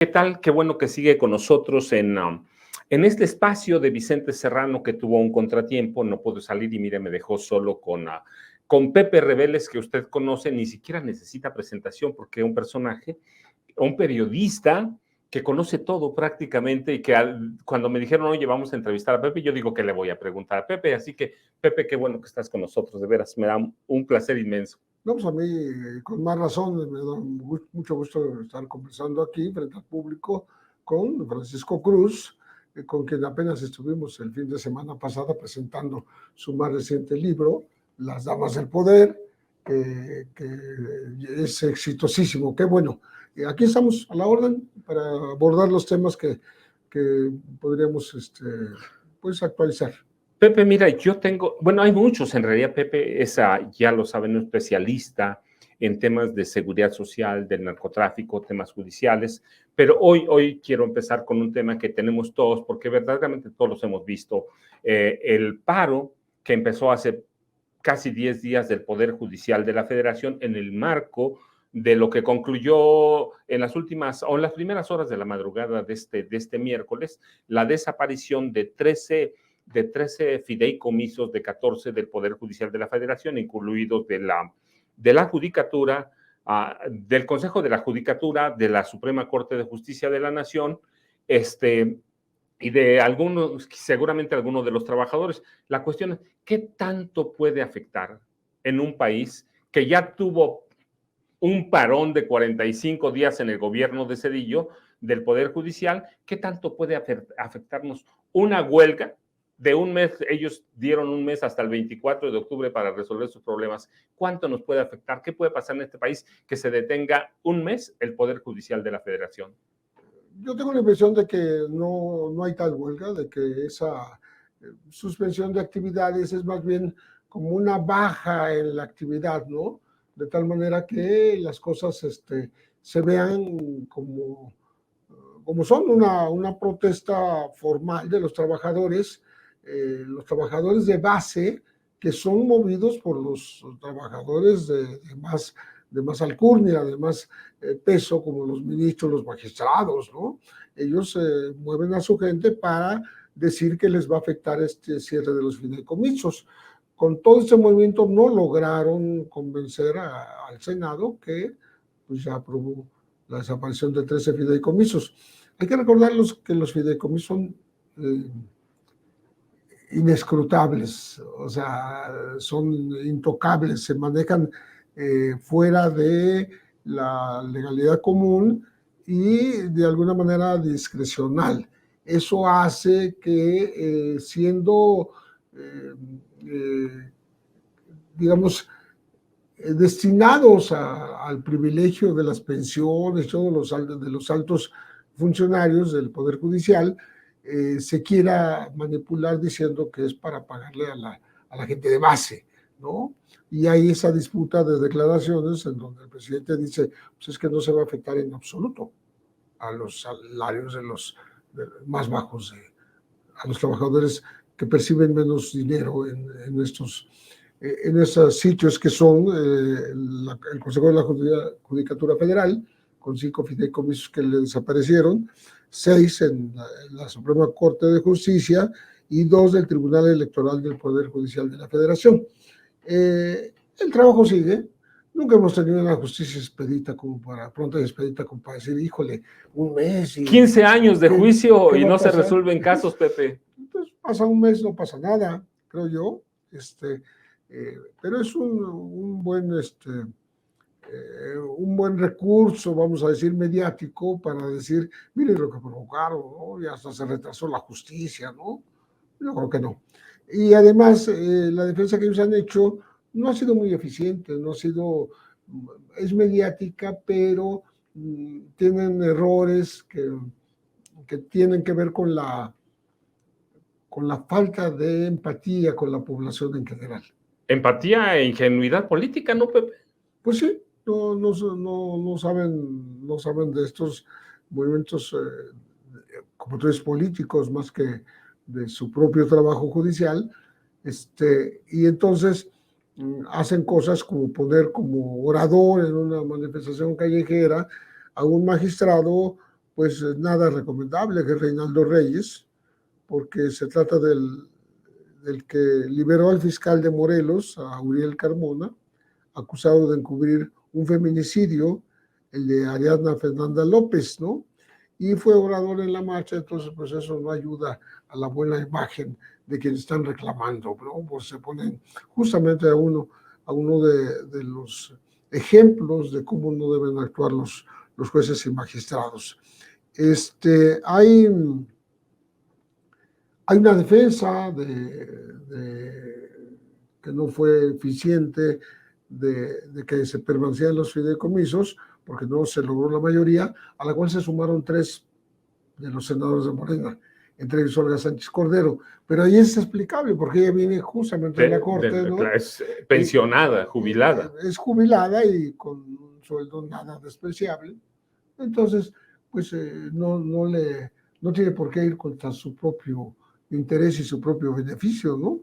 ¿Qué tal? Qué bueno que sigue con nosotros en este espacio de Vicente Serrano, que tuvo un contratiempo, no pudo salir y mire, me dejó solo con Pepe Rebeles, que usted conoce, ni siquiera necesita presentación porque es un personaje, un periodista que conoce todo prácticamente y que cuando me dijeron, oye, vamos a entrevistar a Pepe, yo digo que le voy a preguntar a Pepe. Así que, Pepe, qué bueno que estás con nosotros, de veras, me da un placer inmenso. No, pues a mí, con más razón, me da mucho gusto estar conversando aquí frente al público con Francisco Cruz, con quien apenas estuvimos el fin de semana pasada presentando su más reciente libro, Las Damas del Poder, que es exitosísimo. Qué bueno. Aquí estamos a la orden para abordar los temas que podríamos pues actualizar. Pepe, mira, yo tengo, bueno, hay muchos en realidad. Pepe es, ya lo saben, un especialista en temas de seguridad social, del narcotráfico, temas judiciales, pero hoy quiero empezar con un tema que tenemos todos, porque verdaderamente todos los hemos visto, el paro que empezó hace casi 10 días del Poder Judicial de la Federación en el marco de lo que concluyó en las últimas o en las primeras horas de la madrugada de este miércoles, la desaparición de 13 fideicomisos de 14 del Poder Judicial de la Federación, incluidos de la Judicatura, del Consejo de la Judicatura, de la Suprema Corte de Justicia de la Nación, y de algunos, seguramente algunos de los trabajadores. La cuestión es, ¿qué tanto puede afectar en un país que ya tuvo un parón de 45 días en el gobierno de Zedillo, del Poder Judicial? ¿Qué tanto puede afectarnos una huelga de un mes? Ellos dieron un mes hasta el 24 de octubre para resolver sus problemas. ¿Cuánto nos puede afectar? ¿Qué puede pasar en este país que se detenga un mes el Poder Judicial de la Federación? Yo tengo la impresión de que no hay tal huelga, de que esa suspensión de actividades es más bien como una baja en la actividad, ¿no? De tal manera que las cosas se vean como son una protesta formal de los trabajadores de base, que son movidos por los trabajadores de más alcurnia, de más peso, como los ministros, los magistrados, ¿no? Ellos mueven a su gente para decir que les va a afectar este cierre de los fideicomisos. Con todo este movimiento no lograron convencer al Senado, que pues, ya aprobó la desaparición de 13 fideicomisos. Hay que recordarlos que los fideicomisos son inescrutables, o sea, son intocables, se manejan fuera de la legalidad común y de alguna manera discrecional. Eso hace que siendo, digamos, destinados al privilegio de las pensiones, todos de los altos funcionarios del Poder Judicial, se quiera manipular diciendo que es para pagarle a la gente de base, ¿no? Y hay esa disputa de declaraciones en donde el presidente dice, pues es que no se va a afectar en absoluto a los salarios de los más bajos, a los trabajadores que perciben menos dinero en esos sitios que son el Consejo de la Judicatura Federal, con 5 fideicomisos que le desaparecieron, 6 en la Suprema Corte de Justicia y 2 del Tribunal Electoral del Poder Judicial de la Federación. El trabajo sigue. Nunca hemos tenido una justicia expedita pronta y expedita como para decir, híjole, un mes. 15 años de juicio y no se resuelven casos, Pepe. Entonces pasa un mes, no pasa nada, creo yo. Pero es un buen recurso, vamos a decir, mediático, para decir, miren lo que provocaron, ¿no? Y hasta se retrasó la justicia, ¿no? Yo creo que no. Y además, la defensa que ellos han hecho no ha sido muy eficiente, es mediática, pero tienen errores que tienen que ver con la falta de empatía con la población en general. Empatía e ingenuidad política, ¿no, Pepe? Pues sí, no saben de estos movimientos, como tú dices, políticos, más que de su propio trabajo judicial, y entonces hacen cosas como poner como orador en una manifestación callejera a un magistrado pues nada recomendable, que es Reinaldo Reyes, porque se trata del que liberó al fiscal de Morelos, a Uriel Carmona, acusado de encubrir un feminicidio, el de Ariadna Fernanda López, ¿no? Y fue orador en la marcha, entonces pues eso no ayuda a la buena imagen de quienes están reclamando, ¿no? Pues se ponen justamente a uno de los ejemplos de cómo no deben actuar los jueces y magistrados. Hay una defensa que no fue eficiente de que se permanecieran los fideicomisos, porque no se logró la mayoría, a la cual se sumaron 3 de los senadores de Morena, entre ellos Olga Sánchez Cordero. Pero ahí es explicable, porque ella viene justamente de la Corte, ¿no? Es pensionada, jubilada. Es jubilada y con un sueldo nada despreciable. Entonces, pues no tiene por qué ir contra su propio interés y su propio beneficio, ¿no?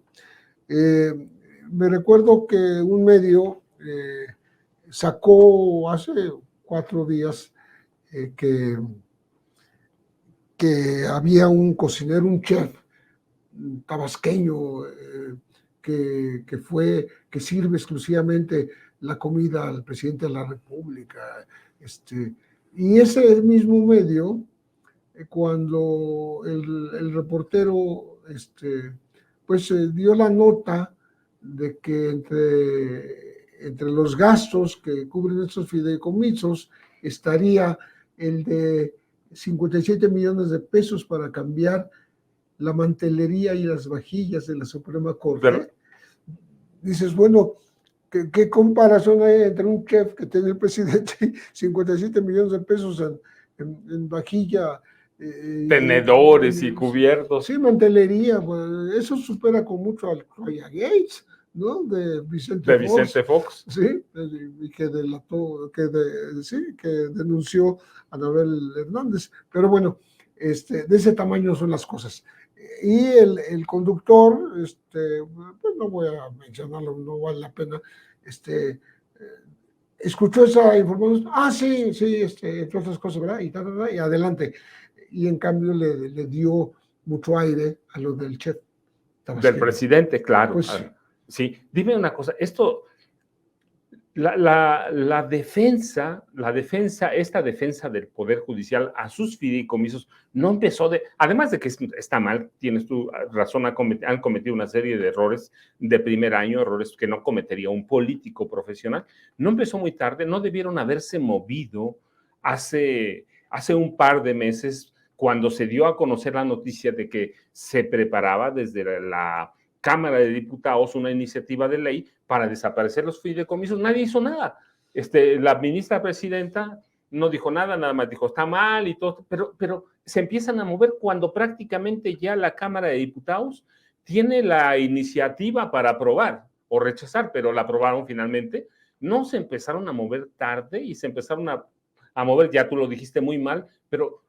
Me recuerdo que un medio sacó hace 4 días que había un cocinero, un chef tabasqueño que sirve exclusivamente la comida al presidente de la República. Y ese mismo medio, cuando el reportero pues dio la nota de que entre los gastos que cubren estos fideicomisos estaría el de 57 millones de pesos para cambiar la mantelería y las vajillas de la Suprema Corte. Pero, dices, bueno, ¿qué comparación hay entre un chef que tiene el presidente y 57 millones de pesos en vajilla? Tenedores y cubiertos. Sí, mantelería, pues, eso supera con mucho al Troya Gates, ¿no? De Vicente Fox. Sí, que denunció a Anabel Hernández. Pero bueno, de ese tamaño son las cosas. Y el conductor, pues no voy a mencionarlo, no vale la pena, escuchó esa información, sí, entre otras cosas, ¿verdad? Y adelante. Y en cambio le dio mucho aire a lo del chef tabasqueño. Del presidente, claro. Pues, sí, dime una cosa, esto, la defensa, esta defensa del Poder Judicial a sus fideicomisos no empezó además de que está mal, tienes tu razón, han cometido una serie de errores de primer año, errores que no cometería un político profesional, no empezó muy tarde, no debieron haberse movido hace un par de meses cuando se dio a conocer la noticia de que se preparaba desde la Cámara de Diputados una iniciativa de ley para desaparecer los fideicomisos. Nadie hizo nada. La ministra presidenta no dijo nada, nada más dijo está mal y todo, pero se empiezan a mover cuando prácticamente ya la Cámara de Diputados tiene la iniciativa para aprobar o rechazar, pero la aprobaron finalmente. No se empezaron a mover tarde y se empezaron a mover, ya tú lo dijiste muy mal, pero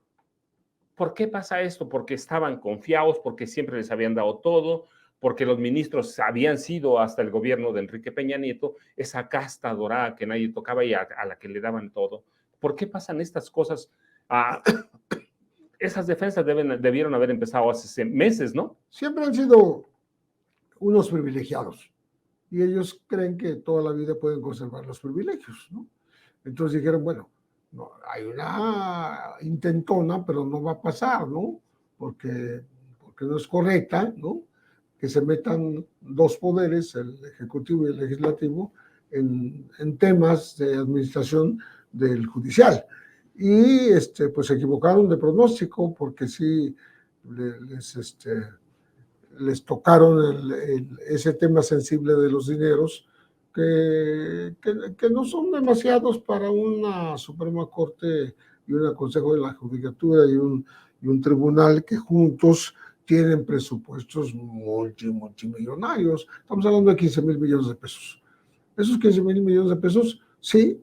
¿por qué pasa esto? Porque estaban confiados, porque siempre les habían dado todo, porque los ministros habían sido hasta el gobierno de Enrique Peña Nieto, esa casta dorada que nadie tocaba y a la que le daban todo. ¿Por qué pasan estas cosas? Esas defensas debieron haber empezado hace meses, ¿no? Siempre han sido unos privilegiados y ellos creen que toda la vida pueden conservar los privilegios, ¿no? Entonces dijeron, bueno, no, hay una intentona, pero no va a pasar, ¿no? Porque no es correcta, ¿no? Que se metan 2 poderes, el ejecutivo y el legislativo, en temas de administración del judicial. Y pues se equivocaron de pronóstico porque sí les tocaron ese tema sensible de los dineros que no son demasiados para una Suprema Corte y un Consejo de la Judicatura y un tribunal que juntos tienen presupuestos multimillonarios. Estamos hablando de 15,000 millones de pesos. Esos 15,000 millones de pesos, sí,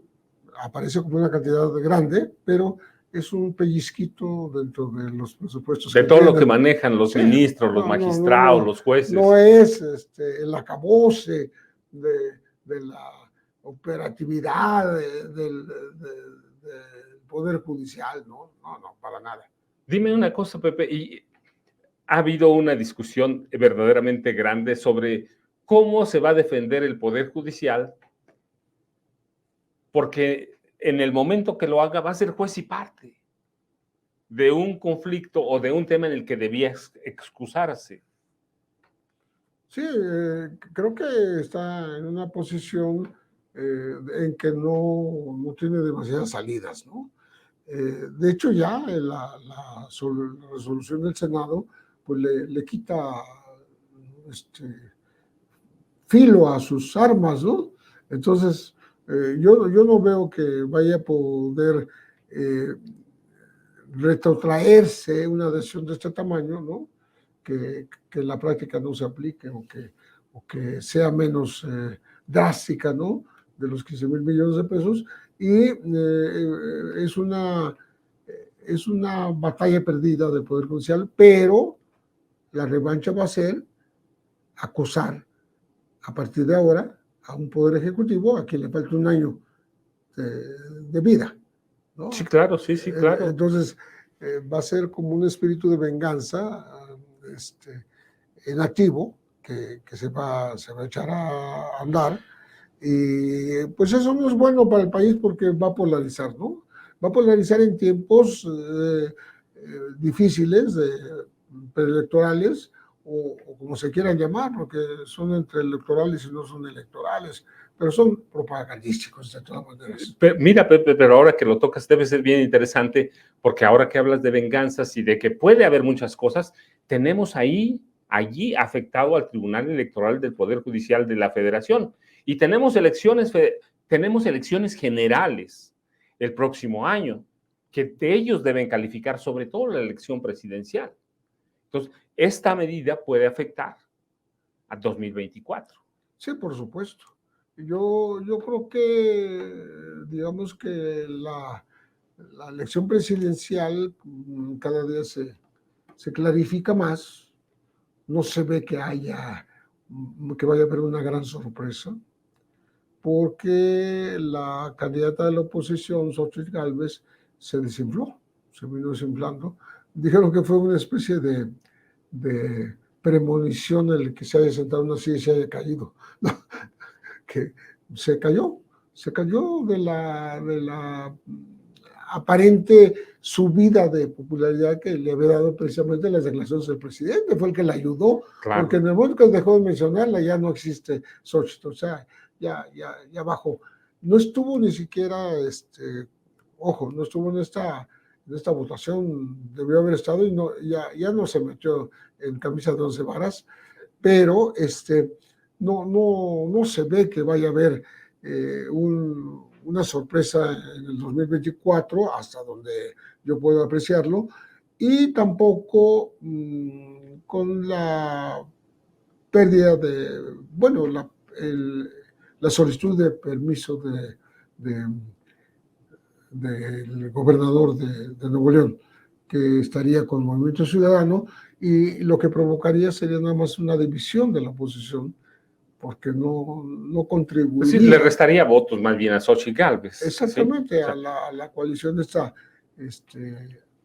aparece como una cantidad grande, pero es un pellizquito dentro de los presupuestos. De todo lo que manejan los ministros, los magistrados, los jueces. No es el acabose de la operatividad del Poder Judicial, no, para nada. Dime una cosa, Pepe, y ha habido una discusión verdaderamente grande sobre cómo se va a defender el Poder Judicial, porque en el momento que lo haga va a ser juez y parte de un conflicto o de un tema en el que debía excusarse. Sí, creo que está en una posición en que no tiene demasiadas salidas, ¿no? De hecho, ya la resolución del Senado pues le quita filo a sus armas, ¿no? Entonces, yo no veo que vaya a poder retrotraerse una decisión de este tamaño, ¿no? Que en la práctica no se aplique o que sea menos drástica, ¿no? De los 15,000 millones de pesos. Y es una batalla perdida del Poder Judicial, pero la revancha va a ser acosar a partir de ahora a un Poder Ejecutivo a quien le falta un año de vida, ¿no? Sí, claro, sí, claro. Entonces, va a ser como un espíritu de venganza en activo que se va a echar a andar. Y pues eso no es bueno para el país porque va a polarizar, ¿no? Va a polarizar en tiempos difíciles, preelectorales, o como se quieran llamar, porque son entre electorales y no son electorales, pero son propagandísticos de todas maneras. Mira, Pepe, pero ahora que lo tocas debe ser bien interesante, porque ahora que hablas de venganzas y de que puede haber muchas cosas, tenemos allí afectado al Tribunal Electoral del Poder Judicial de la Federación. Y tenemos elecciones generales el próximo año, que ellos deben calificar, sobre todo la elección presidencial. Entonces, esta medida puede afectar a 2024. Sí, por supuesto. Yo creo que, digamos que la elección presidencial cada día se clarifica más. No se ve que vaya a haber una gran sorpresa, porque la candidata de la oposición, Xochitl Gálvez, se desinfló, se vino desinflando. Dijeron que fue una especie de premonición en el que se haya sentado en una silla y se haya caído. Que se cayó de la aparente subida de popularidad que le había dado precisamente las declaraciones del presidente, fue el que la ayudó, Claro. Porque en el momento que dejó de mencionarla ya no existe Xochitl, o sea, ya bajó. No estuvo ni siquiera, no estuvo en esta votación, debió haber estado y ya no se metió en camisa de 11 varas, pero no se ve que vaya a haber una sorpresa en el 2024, hasta donde yo puedo apreciarlo, y tampoco con la pérdida la solicitud de permiso del gobernador de Nuevo León, que estaría con Movimiento Ciudadano, y lo que provocaría sería nada más una división de la oposición, porque no contribuiría. Sí, le restaría votos más bien a Xochitl Gálvez. Exactamente, ¿sí? a la coalición de esta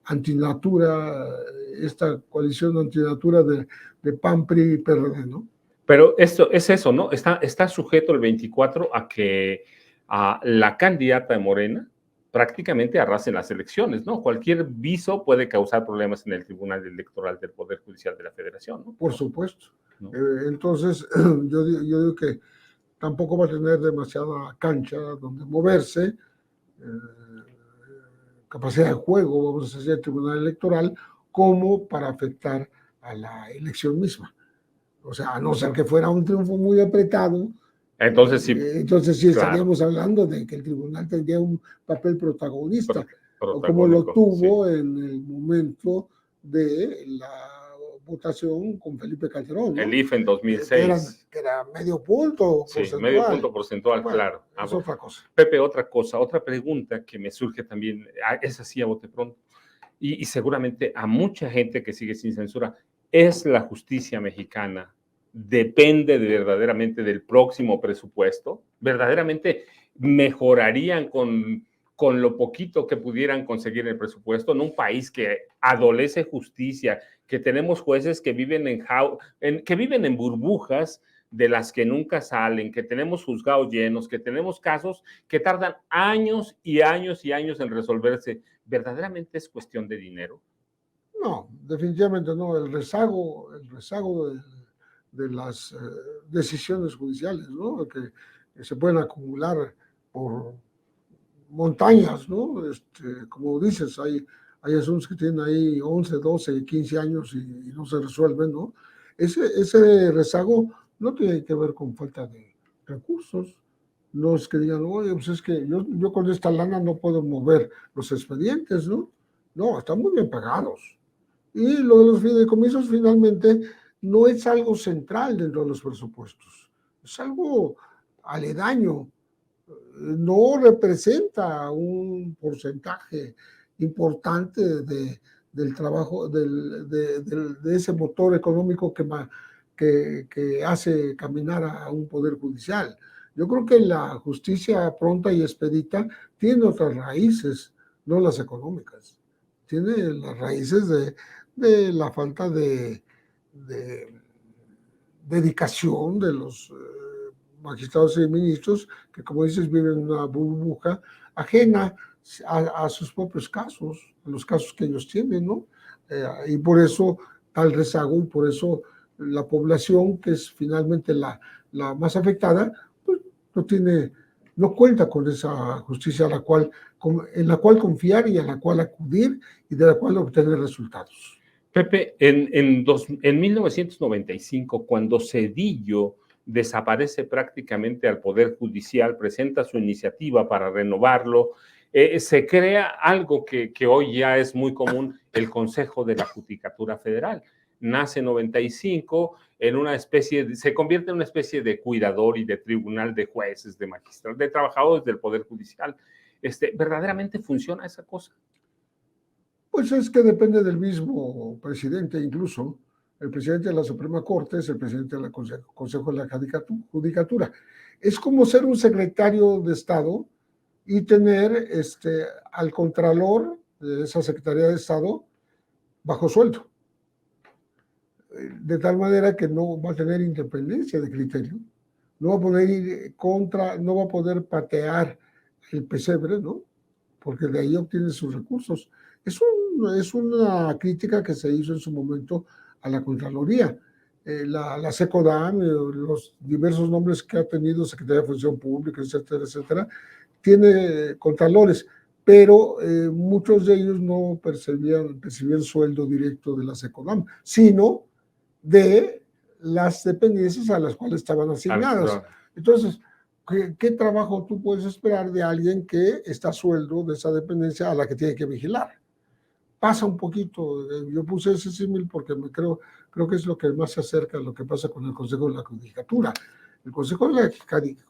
antinatura, esta coalición antinatura de PAN, PRI y PRD, ¿no? Pero esto es eso, ¿no? Está sujeto el 24 a que la candidata de Morena prácticamente arrasen las elecciones, ¿no? Cualquier viso puede causar problemas en el Tribunal Electoral del Poder Judicial de la Federación, ¿no? Por supuesto. ¿No? Entonces, yo digo que tampoco va a tener demasiada cancha donde moverse, capacidad de juego, vamos a decir, el Tribunal Electoral, como para afectar a la elección misma. O sea, a no ser que fuera un triunfo muy apretado, entonces sí, estaríamos hablando de que el tribunal tendría un papel protagonista, como lo tuvo en el momento de la votación con Felipe Calderón, ¿no? El IFE en 2006. Que era medio punto porcentual. Sí, medio punto porcentual, bueno, claro. Es otra cosa. Pepe, otra pregunta que me surge también, es así a bote pronto, y seguramente a mucha gente que sigue sin censura, ¿es la justicia mexicana depende verdaderamente del próximo presupuesto? ¿Verdaderamente mejorarían con con lo poquito que pudieran conseguir en el presupuesto, en un país que adolece justicia, que tenemos jueces que viven que viven en burbujas de las que nunca salen, que tenemos juzgados llenos, que tenemos casos que tardan años y años y años en resolverse. ¿Verdaderamente es cuestión de dinero? No, definitivamente no. El rezago de las decisiones judiciales, ¿no? Que se pueden acumular por montañas, ¿no? Como dices, hay asuntos que tienen ahí 11, 12, 15 años y no se resuelven, ¿no? Ese rezago no tiene que ver con falta de recursos. No es que digan, oye, pues es que yo con esta lana no puedo mover los expedientes, ¿no? No, están muy bien pagados. Y lo de los fideicomisos finalmente no es algo central dentro de los presupuestos, es algo aledaño, no representa un porcentaje importante del trabajo, de ese motor económico que hace caminar a un poder judicial. Yo creo que la justicia pronta y expedita tiene otras raíces, no las económicas. Tiene las raíces de la falta de dedicación de los magistrados y ministros que, como dices, viven en una burbuja ajena a sus propios casos, a los casos que ellos tienen, ¿no? Y por eso tal rezago y por eso la población, que es finalmente la más afectada, pues no cuenta con esa justicia en la cual confiar y a la cual acudir y de la cual obtener resultados. Pepe, en 1995, cuando Zedillo desaparece prácticamente al Poder Judicial, presenta su iniciativa para renovarlo, se crea algo que hoy ya es muy común, el Consejo de la Judicatura Federal. Nace en 95, se convierte en una especie de cuidador y de tribunal de jueces, de magistrados, de trabajadores del Poder Judicial. ¿Verdaderamente funciona esa cosa? Pues es que depende del mismo presidente, incluso. El presidente de la Suprema Corte es el presidente del Consejo de la Judicatura. Es como ser un secretario de Estado y tener al contralor de esa Secretaría de Estado bajo sueldo. De tal manera que no va a tener independencia de criterio, no va a poder ir no va a poder patear el pesebre, ¿no? Porque de ahí obtiene sus recursos. Es una crítica que se hizo en su momento a la Contraloría. La SECODAM, los diversos nombres que ha tenido, Secretaría de Función Pública, etcétera, etcétera, tiene contralores, pero muchos de ellos no percibían sueldo directo de la SECODAM, sino de las dependencias a las cuales estaban asignadas. Entonces, ¿qué trabajo tú puedes esperar de alguien que está a sueldo de esa dependencia a la que tiene que vigilar? Pasa un poquito, yo puse ese símil porque creo que es lo que más se acerca a lo que pasa con el Consejo de la Judicatura. El Consejo de la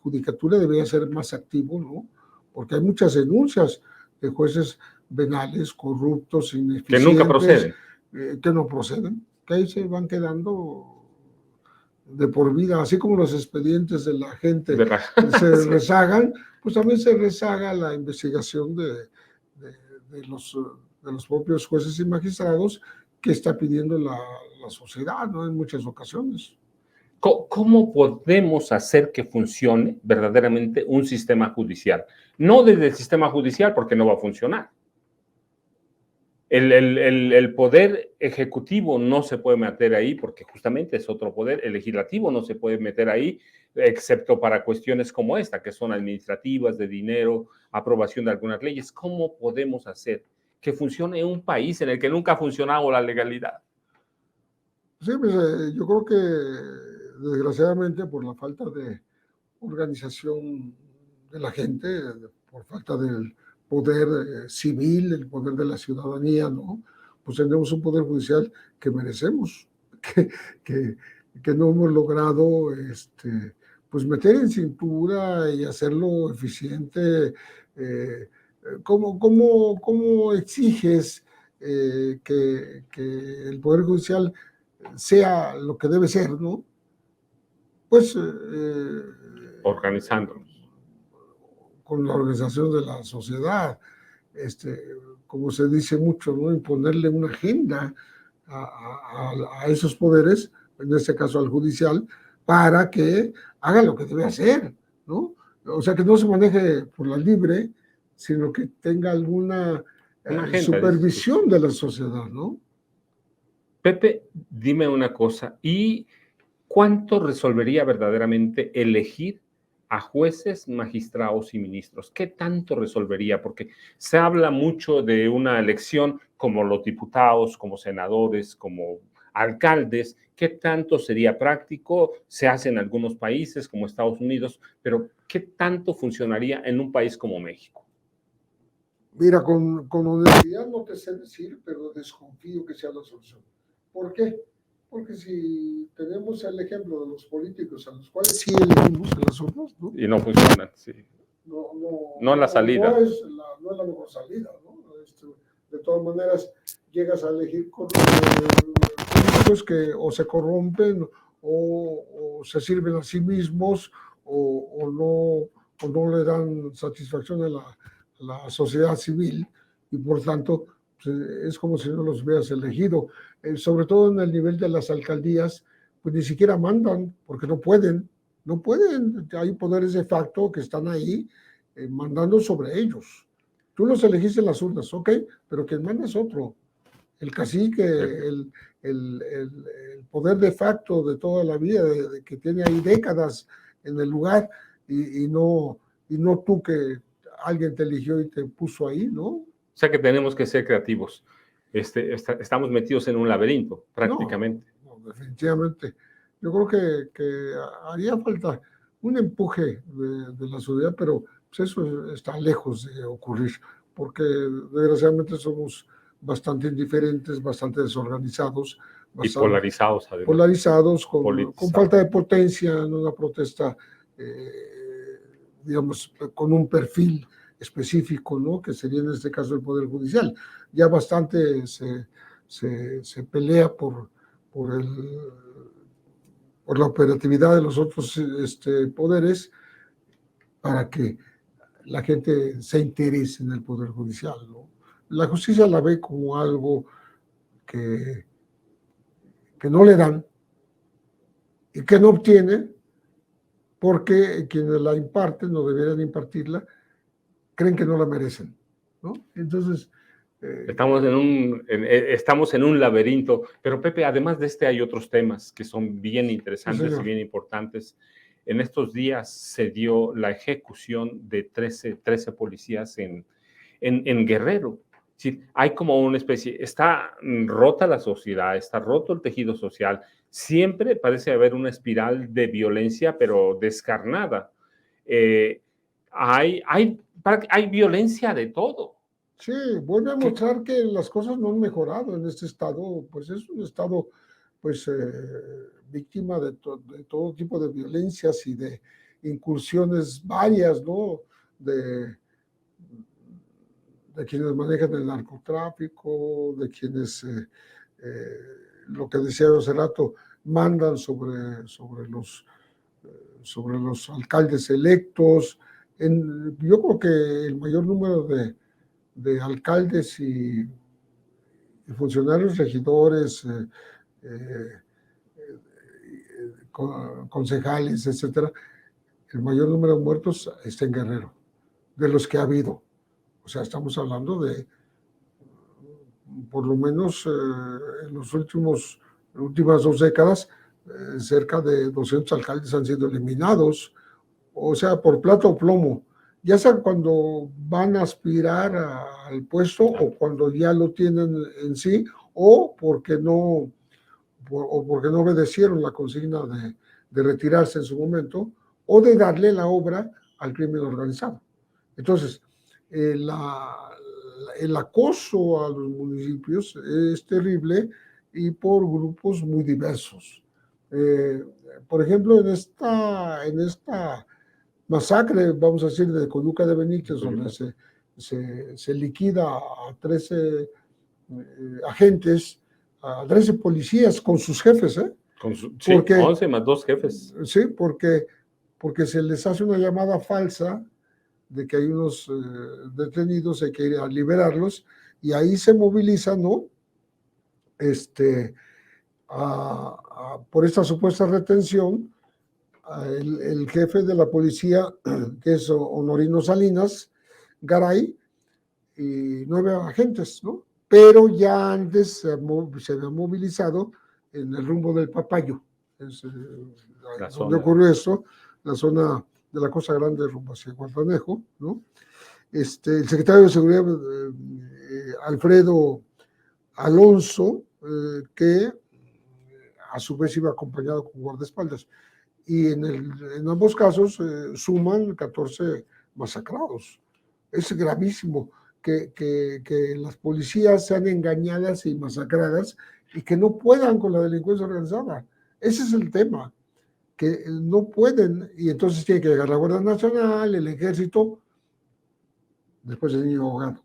Judicatura debería ser más activo, ¿no? Porque hay muchas denuncias de jueces venales, corruptos, ineficientes. Que nunca proceden. Que no proceden, que ahí se van quedando de por vida, así como los expedientes de la gente se rezagan, pues también se rezaga la investigación de los propios jueces y magistrados que está pidiendo la sociedad, ¿no? En muchas ocasiones. ¿Cómo podemos hacer que funcione verdaderamente un sistema judicial? No desde el sistema judicial, porque no va a funcionar. El poder ejecutivo no se puede meter ahí porque justamente es otro poder. El legislativo no se puede meter ahí, excepto para cuestiones como esta, que son administrativas, de dinero, aprobación de algunas leyes. ¿Cómo podemos hacer que funcione un país en el que nunca ha funcionado la legalidad? Sí, pues yo creo que desgraciadamente por la falta de organización de la gente, por falta del poder civil, el poder de la ciudadanía, ¿no? Pues tenemos un poder judicial que merecemos, que no hemos logrado pues meter en cintura y hacerlo eficiente. ¿Cómo exiges que el poder judicial sea lo que debe ser, ¿no? Pues organizándonos. con la organización de la sociedad, como se dice mucho, ¿no? Imponerle una agenda a esos poderes, en este caso al judicial, para que haga lo que debe hacer, ¿no? O sea, que no se maneje por la libre, sino que tenga alguna supervisión de la sociedad, ¿no? Pepe, dime una cosa, ¿y cuánto resolvería verdaderamente elegir a jueces, magistrados y ministros? ¿Qué tanto resolvería? Porque se habla mucho de una elección como los diputados, como senadores, como alcaldes. ¿Qué tanto sería práctico? Se hace en algunos países como Estados Unidos, pero ¿qué tanto funcionaría en un país como México? Mira, con honestidad no te sé decir, pero desconfío que sea la solución. ¿Por qué? Porque si tenemos el ejemplo de los políticos a los cuales sí elegimos en las urnas, ¿no? Y no funcionan, sí. No la salida. No es la mejor salida, ¿no? De todas maneras, llegas a elegir con políticos que o se corrompen o se sirven a sí mismos o no le dan satisfacción a la sociedad civil y por tanto pues, es como si no los hubieras elegido. Sobre todo en el nivel de las alcaldías, pues ni siquiera mandan porque no pueden, hay poderes de facto que están ahí mandando sobre ellos. Tú los elegiste en las urnas, ok, pero quien manda es otro. El cacique, el poder de facto de toda la vida, de que tiene ahí décadas en el lugar y no tú que alguien te eligió y te puso ahí, ¿no? O sea que tenemos que ser creativos. Estamos metidos en un laberinto, prácticamente. No, definitivamente. Yo creo que haría falta un empuje de la sociedad, pero pues eso está lejos de ocurrir, porque desgraciadamente somos bastante indiferentes, bastante desorganizados. Y polarizados, además. Polarizados, con falta de potencia en una protesta, digamos, con un perfil específico, ¿no? Que sería en este caso el Poder Judicial. Ya bastante se pelea por la operatividad de los otros poderes para que la gente se interese en el Poder Judicial, ¿no? La justicia la ve como algo que no le dan y que no obtiene porque quienes la imparten o deberían impartirla creen que no la merecen, ¿no? Entonces... Estamos en un laberinto, pero Pepe, además de hay otros temas que son bien interesantes y bien importantes. En estos días se dio la ejecución de 13 policías en Guerrero. Sí, hay como una especie, está rota la sociedad, está roto el tejido social, siempre parece haber una espiral de violencia, pero descarnada. Hay violencia de todo. Sí, vuelve a mostrar que las cosas no han mejorado en este estado, pues es un estado pues víctima de todo tipo de violencias y de incursiones varias, ¿no? De quienes manejan el narcotráfico, de quienes, lo que decía hace rato, mandan sobre los alcaldes electos. Yo creo que el mayor número de alcaldes y funcionarios, regidores, concejales, etcétera, el mayor número de muertos está en Guerrero, de los que ha habido. O sea, estamos hablando de, por lo menos en las últimas 2 décadas, cerca de 200 alcaldes han sido eliminados, o sea, por plata o plomo, ya sea cuando van a aspirar al puesto o cuando ya lo tienen en sí, o porque no obedecieron la consigna de retirarse en su momento, o de darle la obra al crimen organizado. Entonces, el acoso a los municipios es terrible y por grupos muy diversos. Por ejemplo, en esta masacre, vamos a decir, de Coyuca de Benítez, donde se liquida a 13 agentes, a 13 policías con sus jefes, ¿eh? Sí, 11 más 2 jefes. Sí, porque se les hace una llamada falsa de que hay unos detenidos, hay que ir a liberarlos, y ahí se moviliza, ¿no? Por esta supuesta retención, el jefe de la policía, que es Honorino Salinas Garay, y 9 agentes, ¿no? Pero ya antes se había movilizado en el rumbo del Papayo, es donde ocurrió esto, la zona de la Costa Grande rumbo hacia Guardanejo, ¿no? El secretario de Seguridad, Alfredo Alonso, que a su vez iba acompañado con guardaespaldas. Y en ambos casos suman 14 masacrados. Es gravísimo que las policías sean engañadas y masacradas y que no puedan con la delincuencia organizada. Ese es el tema, que no pueden, y entonces tiene que llegar la Guardia Nacional, el Ejército, después el niño ahogado.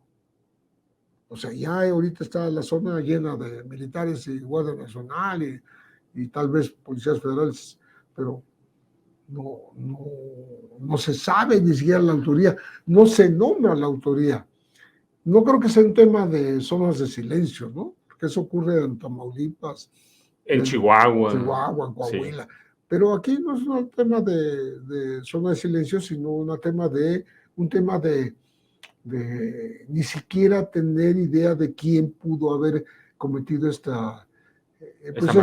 O sea, ya ahorita está la zona llena de militares y Guardia Nacional y tal vez policías federales, pero no se sabe ni siquiera la autoría, no se nombra la autoría. No creo que sea un tema de zonas de silencio, ¿no? Porque eso ocurre en Tamaulipas, en Chihuahua, en Coahuila. Sí. Pero aquí no es un tema de zona de silencio, sino un tema de ni siquiera tener idea de quién pudo haber cometido este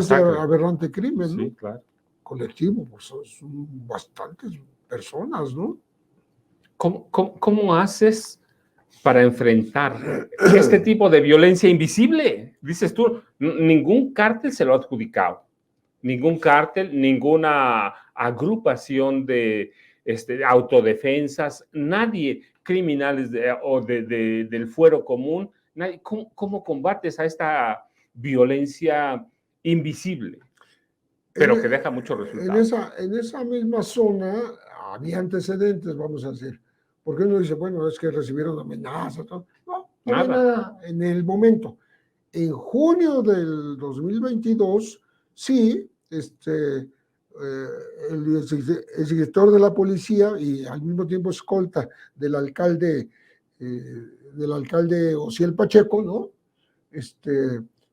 aberrante crimen, ¿no? Sí, claro. Colectivo, pues son bastantes personas, ¿no? ¿Cómo haces para enfrentar este tipo de violencia invisible? Dices tú, ningún cártel se lo ha adjudicado, ningún cártel, ninguna agrupación de autodefensas, nadie, criminales del fuero común, nadie. ¿Cómo combates a esta violencia invisible, pero que deja muchos resultados? En esa misma zona había antecedentes, vamos a decir. Porque uno dice, bueno, es que recibieron amenazas. No había nada en el momento. En junio del 2022, sí, el director de la policía y al mismo tiempo escolta del alcalde Osiel Pacheco, ¿no?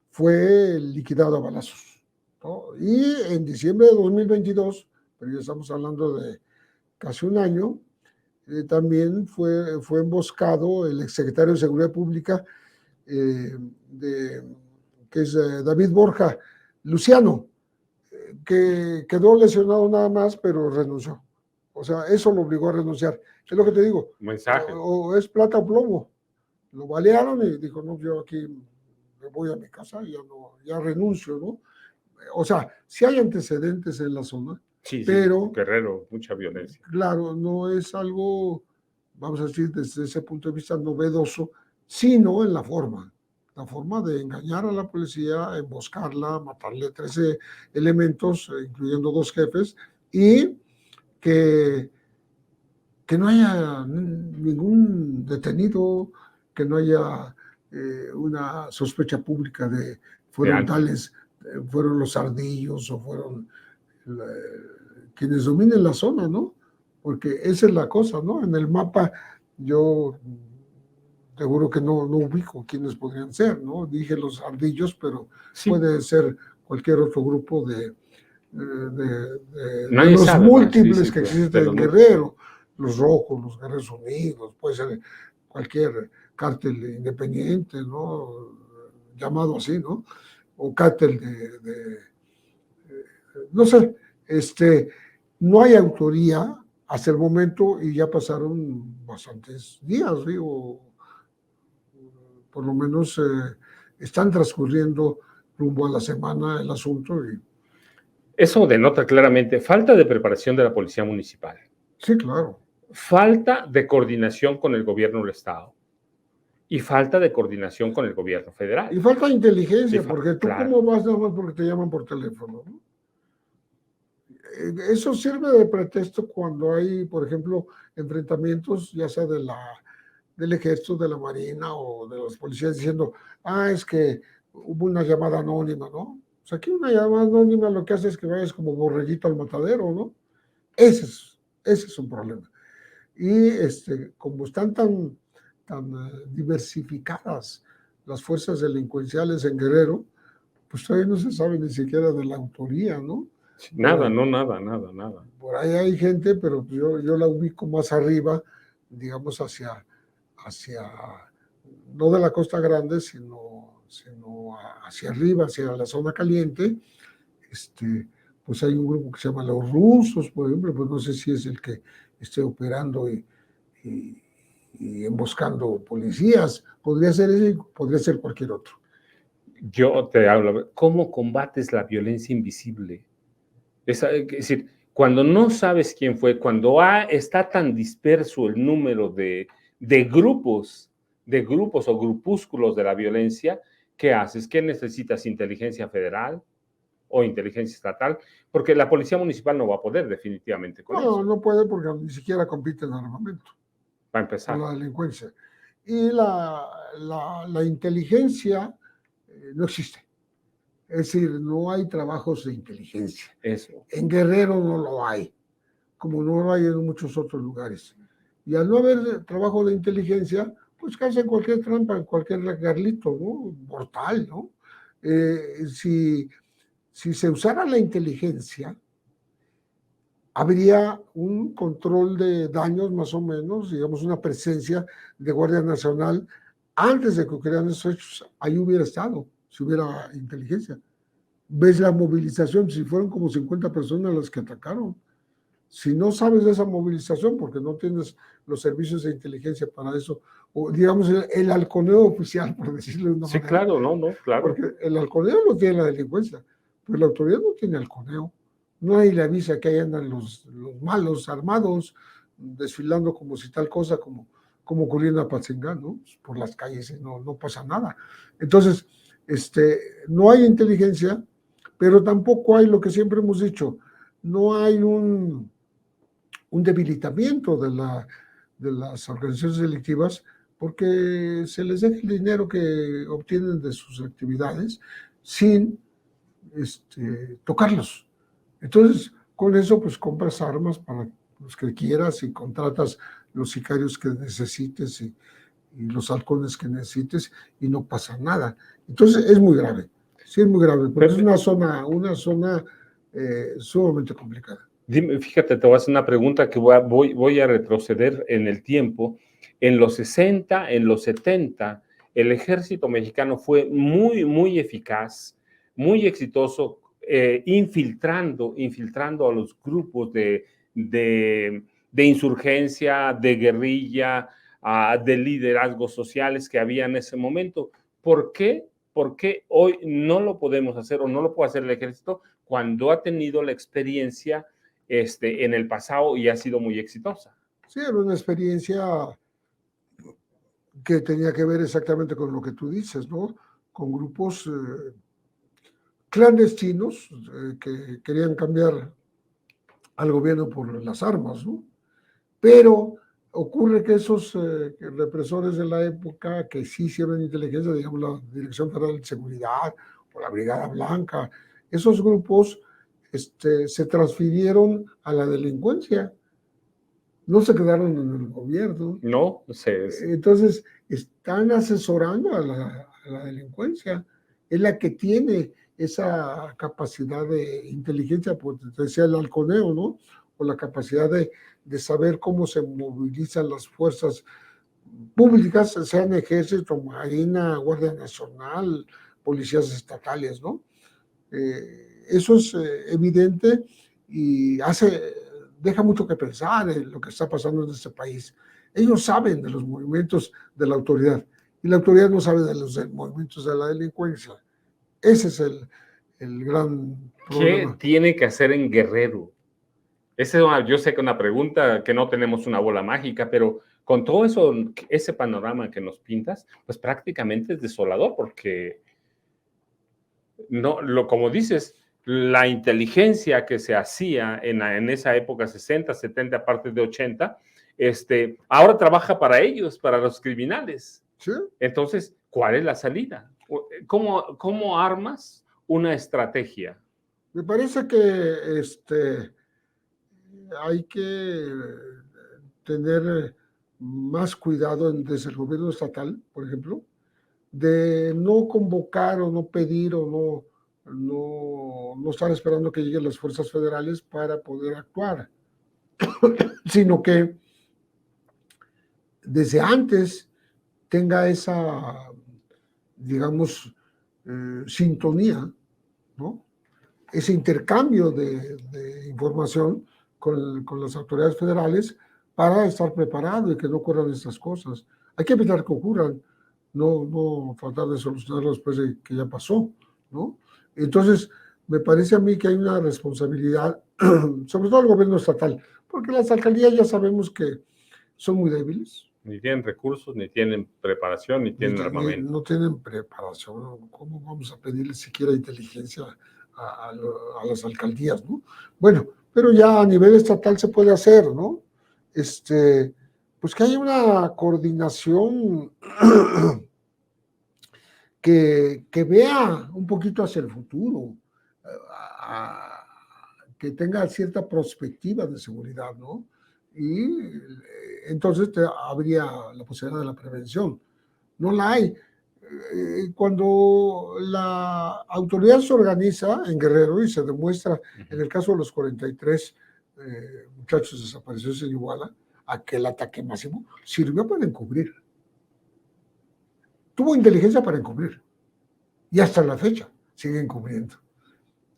Fue liquidado a balazos, ¿no? Y en diciembre de 2022, pero ya estamos hablando de casi un año, también fue emboscado el exsecretario de Seguridad Pública, que es David Borja Luciano, que quedó lesionado nada más, pero renunció. O sea, eso lo obligó a renunciar. Es lo que te digo. Mensaje. O es plata o plomo. Lo balearon y dijo, no, yo aquí me voy a mi casa y ya renuncio, ¿no? O sea, sí hay antecedentes en la zona, sí, pero... Sí, Guerrero, mucha violencia. Claro, no es algo, vamos a decir, desde ese punto de vista novedoso, sino en la forma de engañar a la policía, emboscarla, matarle 13 elementos, incluyendo 2 jefes, y que no haya ningún detenido, que no haya una sospecha pública de fueron tales, fueron los ardillos o fueron quienes dominen la zona, ¿no? Porque esa es la cosa, ¿no? En el mapa yo seguro que no ubico quiénes podrían ser, ¿no? Dije los ardillos, pero puede ser cualquier otro grupo de los sabe, múltiples que existen en Guerrero, los rojos, los Guerreros Unidos, puede ser cualquier cártel independiente, ¿no? Llamado así, ¿no? O cártel no sé, no hay autoría hasta el momento y ya pasaron bastantes días, digo, por lo menos están transcurriendo rumbo a la semana el asunto. Eso denota claramente falta de preparación de la policía municipal. Sí, claro. Falta de coordinación con el gobierno del estado. Y falta de coordinación con el gobierno federal. Y falta de inteligencia, porque tú cómo vas nada más porque te llaman por teléfono, ¿no? Eso sirve de pretexto cuando hay, por ejemplo, enfrentamientos, ya sea del ejército, de la marina o de los policías diciendo, es que hubo una llamada anónima, ¿no? O sea, aquí una llamada anónima lo que hace es que vayas como borreguito al matadero, ¿no? Ese es un problema. Y como están tan diversificadas las fuerzas delincuenciales en Guerrero, pues todavía no se sabe ni siquiera de la autoría, ¿no? Nada, no, nada, nada, nada. Por ahí hay gente, pero yo la ubico más arriba, digamos, hacia no de la Costa Grande, sino hacia arriba, hacia la zona caliente. Pues hay un grupo que se llama Los Rusos, por ejemplo, pues no sé si es el que esté operando y emboscando policías. Podría ser ese, podría ser cualquier otro. Yo te hablo, ¿cómo combates la violencia invisible? Es decir, cuando no sabes quién fue, cuando está tan disperso el número de grupos o grupúsculos de la violencia, ¿qué haces? ¿Qué necesitas? ¿Inteligencia federal o inteligencia estatal? Porque la policía municipal no va a poder definitivamente con eso. No puede porque ni siquiera compite en armamento. Para empezar. Con la delincuencia. Y la inteligencia no existe. Es decir, no hay trabajos de inteligencia. Eso. En Guerrero no lo hay, como no lo hay en muchos otros lugares. Y al no haber trabajo de inteligencia, pues hacen cualquier trampa, cualquier garlito, ¿no? Mortal, ¿no? Si se usara la inteligencia, habría un control de daños más o menos, digamos una presencia de Guardia Nacional antes de que ocurrieran esos hechos. Ahí hubiera estado, si hubiera inteligencia. Ves la movilización, si fueron como 50 personas las que atacaron. Si no sabes de esa movilización, porque no tienes los servicios de inteligencia para eso, o digamos el halconeo oficial, por decirlo de una manera. Sí, claro, no, claro. Porque el halconeo lo tiene la delincuencia, pero la autoridad no tiene halconeo. Nadie le avisa que ahí andan los malos armados, desfilando como si tal cosa, como ocurrió en Apatzingán, ¿no? Por las calles y no pasa nada. Entonces, no hay inteligencia, pero tampoco hay lo que siempre hemos dicho, no hay un debilitamiento de las organizaciones delictivas porque se les deja el dinero que obtienen de sus actividades sin tocarlos. Entonces, con eso, pues compras armas para los que quieras y contratas los sicarios que necesites y los halcones que necesites y no pasa nada. Entonces, es muy grave. Sí, es muy grave, porque es una zona sumamente complicada. Dime, fíjate, te voy a hacer una pregunta que voy a retroceder en el tiempo. En los 60, en los 70, el ejército mexicano fue muy, muy eficaz, muy exitoso, infiltrando a los grupos de insurgencia, de guerrilla, de liderazgos sociales que había en ese momento. ¿Por qué? ¿Por qué hoy no lo podemos hacer o no lo puede hacer el ejército cuando ha tenido la experiencia en el pasado y ha sido muy exitosa? Sí, era una experiencia que tenía que ver exactamente con lo que tú dices, ¿no? Con grupos clandestinos que querían cambiar al gobierno por las armas, ¿no? Pero ocurre que esos represores de la época que sí hicieron inteligencia, digamos la Dirección Federal de Seguridad o la Brigada Blanca, esos grupos se transfirieron a la delincuencia, no se quedaron en el gobierno. No, entonces están asesorando a la delincuencia, es la que tiene esa capacidad de inteligencia, pues decía el halconeo, ¿no? O la capacidad de saber cómo se movilizan las fuerzas públicas, sean ejército, marina, Guardia Nacional, policías estatales, ¿no? Eso es evidente y deja mucho que pensar en lo que está pasando en este país. Ellos saben de los movimientos de la autoridad y la autoridad no sabe de los movimientos de la delincuencia. Ese es el gran problema. ¿Qué tiene que hacer en Guerrero? Yo sé que es una pregunta que no tenemos una bola mágica, pero con todo eso, ese panorama que nos pintas, pues prácticamente es desolador porque no, como dices, la inteligencia que se hacía en esa época, 60, 70, a partir de 80, ahora trabaja para ellos, para los criminales. ¿Sí? Entonces, ¿cuál es la salida? ¿Cómo armas una estrategia? Me parece que hay que tener más cuidado desde el gobierno estatal, por ejemplo, de no convocar o no pedir o no estar esperando que lleguen las fuerzas federales para poder actuar, sino que desde antes tenga esa, digamos, sintonía, ¿no? Ese intercambio de información con las autoridades federales para estar preparado y que no ocurran estas cosas. Hay que evitar que ocurran, no tratar de solucionarlo después de que ya pasó, ¿no? Entonces, me parece a mí que hay una responsabilidad, sobre todo el gobierno estatal, porque las alcaldías ya sabemos que son muy débiles. Ni tienen recursos, ni tienen preparación, ni tienen armamento. No tienen preparación. ¿Cómo vamos a pedirles siquiera inteligencia a las alcaldías, ¿no? Bueno, pero ya a nivel estatal se puede hacer, ¿no? Pues que haya una coordinación que vea un poquito hacia el futuro, que tenga cierta perspectiva de seguridad, ¿no? Y entonces habría la posibilidad de la prevención. No la hay. Cuando la autoridad se organiza en Guerrero y se demuestra, en el caso de los 43 muchachos desaparecidos en Iguala, aquel ataque máximo sirvió para encubrir. Tuvo inteligencia para encubrir. Y hasta la fecha sigue encubriendo.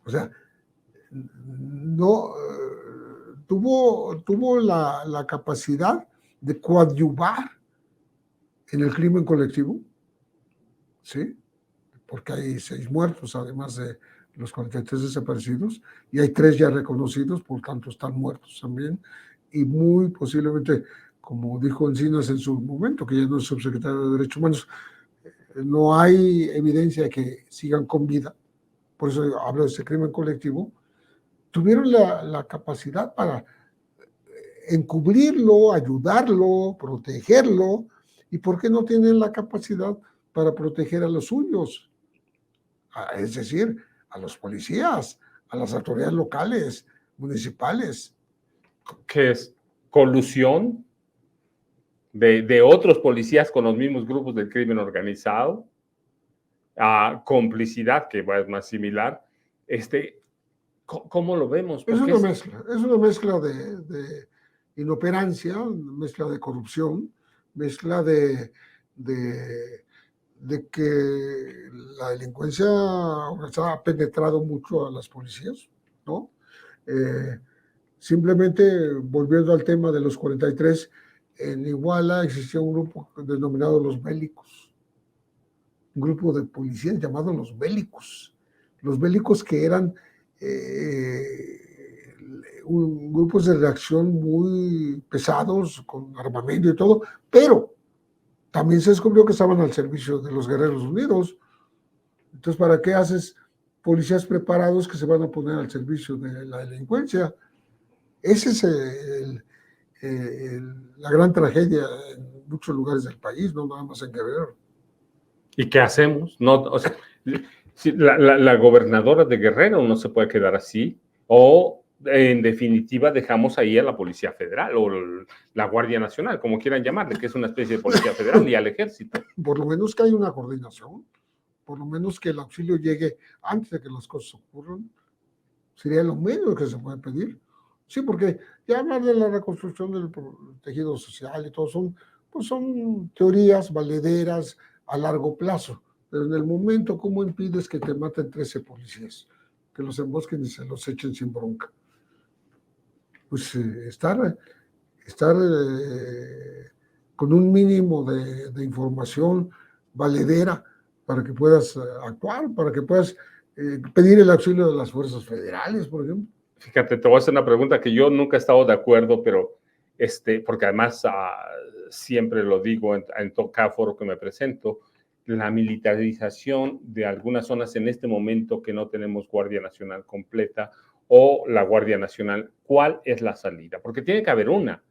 O sea, no tuvo la capacidad de coadyuvar en el crimen colectivo, ¿sí? Porque hay 6 muertos, además de los 43 desaparecidos, y hay 3 ya reconocidos, por tanto están muertos también, y muy posiblemente, como dijo Encinas en su momento, que ya no es subsecretario de Derechos Humanos, no hay evidencia de que sigan con vida, por eso hablo de ese crimen colectivo, tuvieron la capacidad para encubrirlo, ayudarlo, protegerlo, y ¿por qué no tienen la capacidad para proteger a los suyos? Es decir, a los policías, a las autoridades locales, municipales. ¿Qué es? ¿Colusión de otros policías con los mismos grupos del crimen organizado? Complicidad, que es más similar. ¿Cómo lo vemos? Es una mezcla de inoperancia, una mezcla de corrupción, mezcla de que la delincuencia ha penetrado mucho a las policías, ¿no? Simplemente, volviendo al tema de los 43, en Iguala existía un grupo denominado Los Bélicos, un grupo de policías llamados Los Bélicos que eran grupos de reacción muy pesados, con armamento y todo, pero también se descubrió que estaban al servicio de los Guerreros Unidos. Entonces, ¿para qué haces policías preparados que se van a poner al servicio de la delincuencia? Esa es la gran tragedia en muchos lugares del país, no nada más en Guerrero. ¿Y qué hacemos? No, o sea, la gobernadora de Guerrero no se puede quedar así, o en definitiva dejamos ahí a la Policía Federal o la Guardia Nacional, como quieran llamarle, que es una especie de Policía Federal, y al Ejército. Por lo menos que haya una coordinación, por lo menos que el auxilio llegue antes de que las cosas ocurran, sería lo menos que se puede pedir. Sí, porque ya hablar de la reconstrucción del tejido social y todo son teorías valederas a largo plazo, pero en el momento, ¿cómo impides que te maten 13 policías? Que los embosquen y se los echen sin bronca. Pues estar con un mínimo de información valedera para que puedas actuar, para que puedas pedir el auxilio de las fuerzas federales, por ejemplo. Fíjate, te voy a hacer una pregunta que yo nunca he estado de acuerdo, pero porque además siempre lo digo en cada foro que me presento, la militarización de algunas zonas en este momento que no tenemos Guardia Nacional completa o la Guardia Nacional, ¿cuál es la salida? Porque tiene que haber una.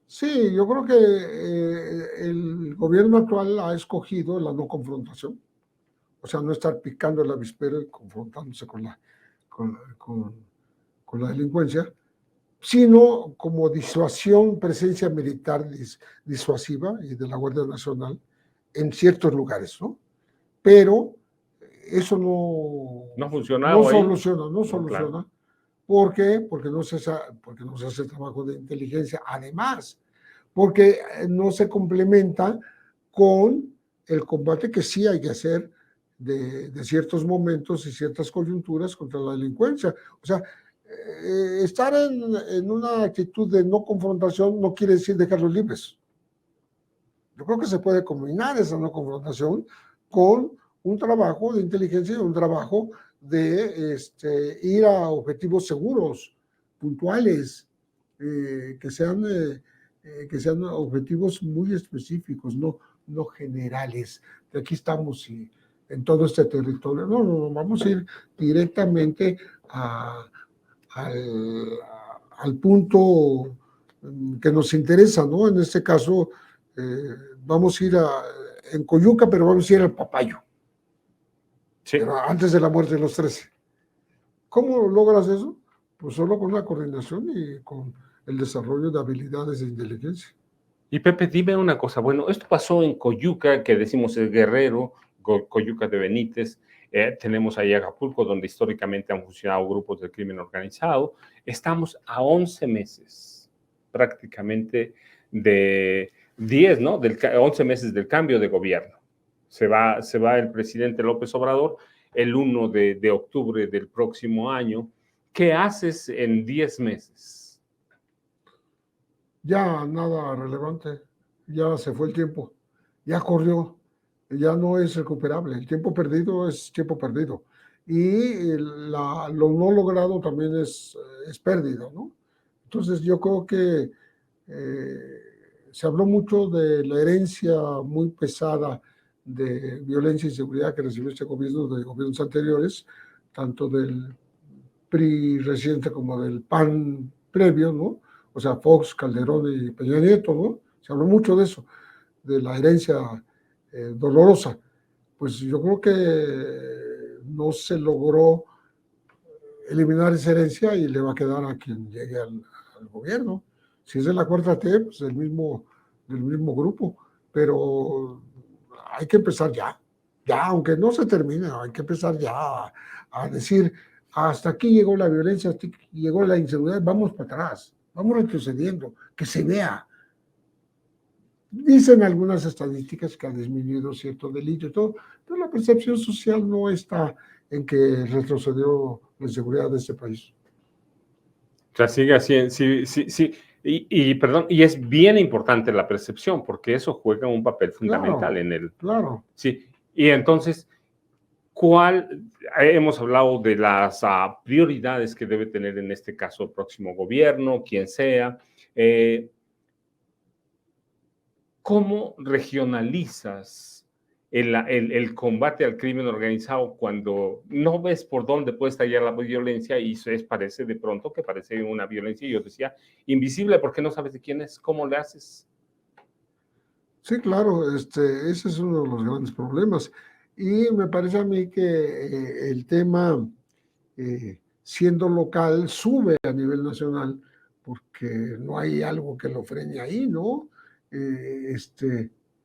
Sí, yo creo que el gobierno actual ha escogido la no confrontación, o sea, no estar picando el avispero y confrontándose con la delincuencia, sino como disuasión, presencia militar disuasiva y de la Guardia Nacional en ciertos lugares, ¿no? Pero eso ¿No ha no funcionado ahí? soluciona, no No, claro. soluciona. ¿Por qué? Porque no se hace trabajo de inteligencia. Además, porque no se complementa con el combate que sí hay que hacer de ciertos momentos y ciertas coyunturas contra la delincuencia. O sea, estar en una actitud de no confrontación no quiere decir dejarlos libres. Yo creo que se puede combinar esa no confrontación con un trabajo de inteligencia y un trabajo de ir a objetivos seguros, puntuales, que sean objetivos muy específicos, no generales. De aquí estamos y en todo este territorio. No, vamos a ir directamente al, al punto que nos interesa, ¿no? En este caso, vamos a ir en Coyuca, pero vamos a ir al Papayo. Sí. Pero antes de la muerte de los 13. ¿Cómo logras eso? Pues solo con la coordinación y con el desarrollo de habilidades de inteligencia. Y Pepe, dime una cosa. Bueno, esto pasó en Coyuca, que decimos es Guerrero, Coyuca de Benítez. Tenemos ahí Acapulco, donde históricamente han funcionado grupos del crimen organizado. Estamos a 11 meses prácticamente de 10, ¿no? 11 meses del cambio de gobierno. Se va el presidente López Obrador el 1 de octubre del próximo año. ¿Qué haces en 10 meses? Ya nada relevante, ya se fue el tiempo, ya corrió, ya no es recuperable. El tiempo perdido es tiempo perdido. Y lo no logrado también es pérdida, ¿no? Entonces yo creo que se habló mucho de la herencia muy pesada de violencia y seguridad que recibió este gobierno de gobiernos anteriores, tanto del PRI reciente como del PAN previo, ¿no? O sea, Fox, Calderón y Peña Nieto, ¿no? Se habló mucho de eso, de la herencia dolorosa. Pues yo creo que no se logró eliminar esa herencia y le va a quedar a quien llegue al gobierno. Si es de la cuarta T, pues del mismo grupo, pero hay que empezar ya, aunque no se termine, hay que empezar ya a decir, hasta aquí llegó la violencia, hasta aquí llegó la inseguridad, vamos para atrás, vamos retrocediendo, que se vea. Dicen algunas estadísticas que ha disminuido cierto delito y todo, pero la percepción social no está en que retrocedió la seguridad de este país. O sea, sigue así, sí. Perdón, y es bien importante la percepción, porque eso juega un papel fundamental Claro, en el... claro. Sí, y entonces, hemos hablado de las prioridades que debe tener en este caso el próximo gobierno, quien sea. ¿Cómo regionalizas el combate al crimen organizado cuando no ves por dónde puede estallar la violencia y parece de pronto que parece una violencia, yo decía, invisible porque no sabes de quién es? ¿Cómo le haces? Sí, claro, ese es uno de los grandes problemas. Y me parece a mí que el tema, siendo local, sube a nivel nacional, porque no hay algo que lo frene ahí, ¿no?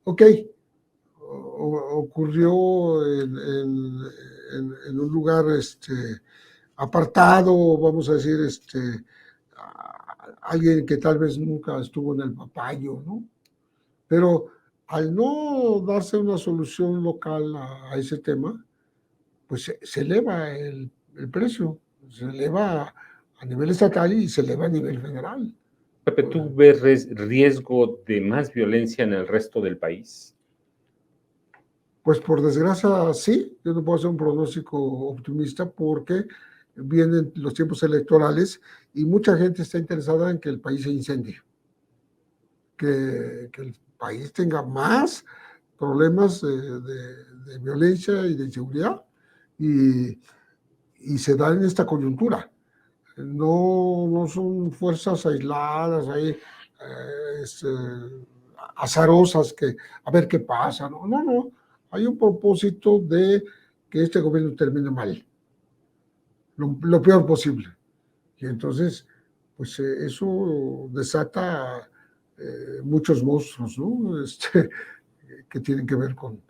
Ok, ocurrió en un lugar apartado, vamos a decir, alguien que tal vez nunca estuvo en el Papayo, ¿no? Pero al no darse una solución local a ese tema, pues se eleva el precio, se eleva a nivel estatal y se eleva a nivel federal. Pepe, ¿tú ves riesgo de más violencia en el resto del país? Pues por desgracia sí, yo no puedo hacer un pronóstico optimista porque vienen los tiempos electorales y mucha gente está interesada en que el país se incendie, que el país tenga más problemas de violencia y de inseguridad y se da en esta coyuntura. No son fuerzas aisladas ahí, azarosas que a ver qué pasa. No. Hay un propósito de que este gobierno termine mal, lo peor posible. Y entonces, pues eso desata muchos monstruos, ¿no? Que tienen que ver con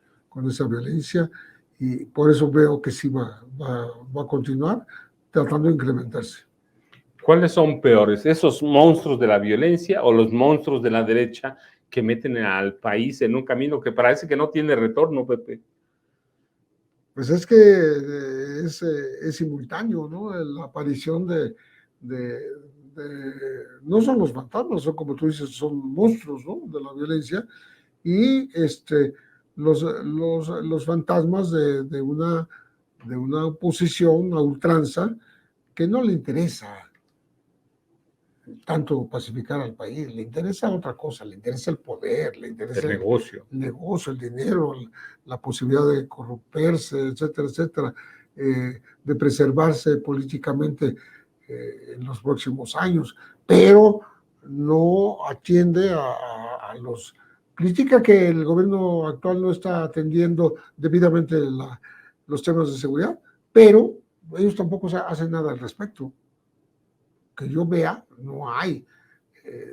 esa violencia, y por eso veo que sí va a continuar tratando de incrementarse. ¿Cuáles son peores, esos monstruos de la violencia o los monstruos de la derecha que meten al país en un camino que parece que no tiene retorno, Pepe? Pues es que es simultáneo, ¿no? La aparición no son los fantasmas, son, como tú dices, son monstruos, ¿no? De la violencia, y los fantasmas de una oposición a ultranza que no le interesa tanto pacificar al país, le interesa otra cosa, le interesa el poder, le interesa el negocio, el dinero, la posibilidad de corromperse, etcétera, etcétera, de preservarse políticamente en los próximos años, pero no atiende a los... Critica que el gobierno actual no está atendiendo debidamente los temas de seguridad, pero ellos tampoco hacen nada al respecto. Que yo vea, no hay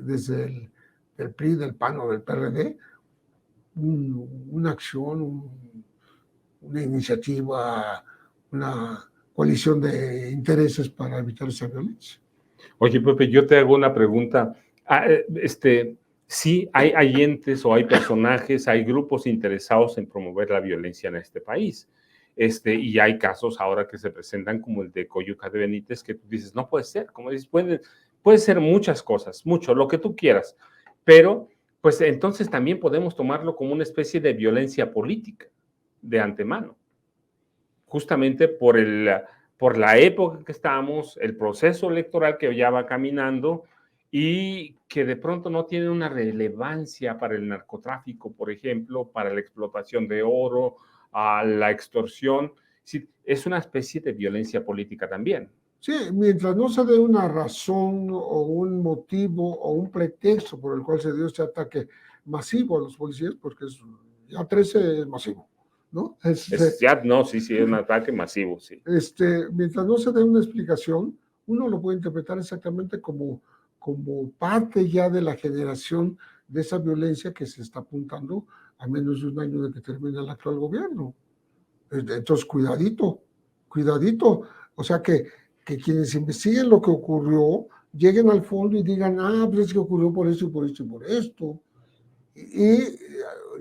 desde el PRI, del PAN o del PRD una acción, una iniciativa, una coalición de intereses para evitar esa violencia. Oye, Pepe, yo te hago una pregunta. Sí, hay entes o hay personajes, hay grupos interesados en promover la violencia en este país. Y hay casos ahora que se presentan como el de Coyuca de Benítez, que tú dices, no puede ser, como dices, puede ser muchas cosas, mucho, lo que tú quieras, pero pues entonces también podemos tomarlo como una especie de violencia política de antemano, justamente por la época que estamos, el proceso electoral que ya va caminando y que de pronto no tiene una relevancia para el narcotráfico, por ejemplo, para la explotación de oro, a la extorsión. Sí, es una especie de violencia política también. Sí, mientras no se dé una razón o un motivo o un pretexto por el cual se dio este ataque masivo a los policías, porque ya 13 es masivo, ¿no? Sí, es un ataque masivo, sí. Mientras no se dé una explicación, uno lo puede interpretar exactamente como parte ya de la generación de esa violencia que se está apuntando a menos de un año de que termine el actual gobierno. Entonces, cuidadito. O sea, que quienes investiguen lo que ocurrió lleguen al fondo y digan, pues es que ocurrió por esto y por esto y por esto. Y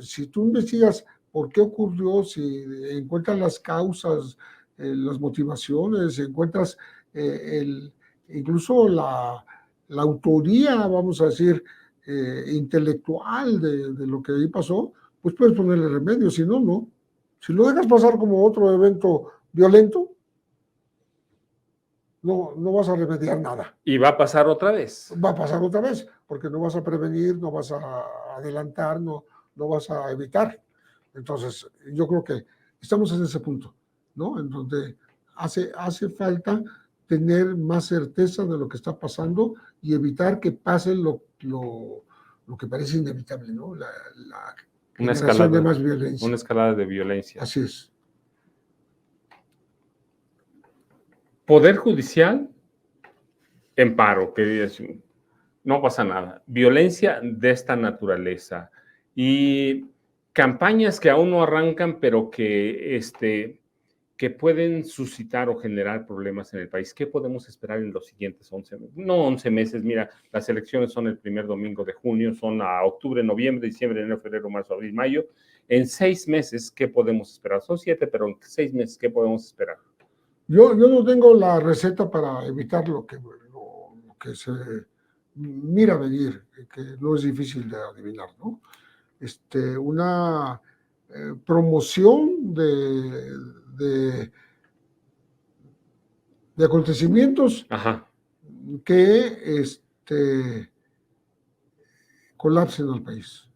si tú investigas por qué ocurrió, si encuentras las causas, las motivaciones, encuentras incluso la autoría, vamos a decir, intelectual de lo que ahí pasó, pues puedes ponerle remedio, si no, no. Si lo dejas pasar como otro evento violento, no vas a remediar nada. Y va a pasar otra vez. Va a pasar otra vez, porque no vas a prevenir, no vas a adelantar, no vas a evitar. Entonces, yo creo que estamos en ese punto, ¿no? En donde hace falta tener más certeza de lo que está pasando y evitar que pase lo que parece inevitable, ¿no? La generación de más violencia. Una escalada de violencia. Así es. Poder judicial en paro, que no pasa nada. Violencia de esta naturaleza y campañas que aún no arrancan, pero que pueden suscitar o generar problemas en el país. ¿Qué podemos esperar en los siguientes 11 meses? No 11 meses, mira, las elecciones son el primer domingo de junio, son a octubre, noviembre, diciembre, enero, febrero, marzo, abril, mayo. En 6 meses, ¿qué podemos esperar? Son 7, pero en 6 meses, ¿qué podemos esperar? Yo no tengo la receta para evitar lo que se mira venir, que no es difícil de adivinar, ¿no? Una promoción de acontecimientos Ajá. que colapsen al país,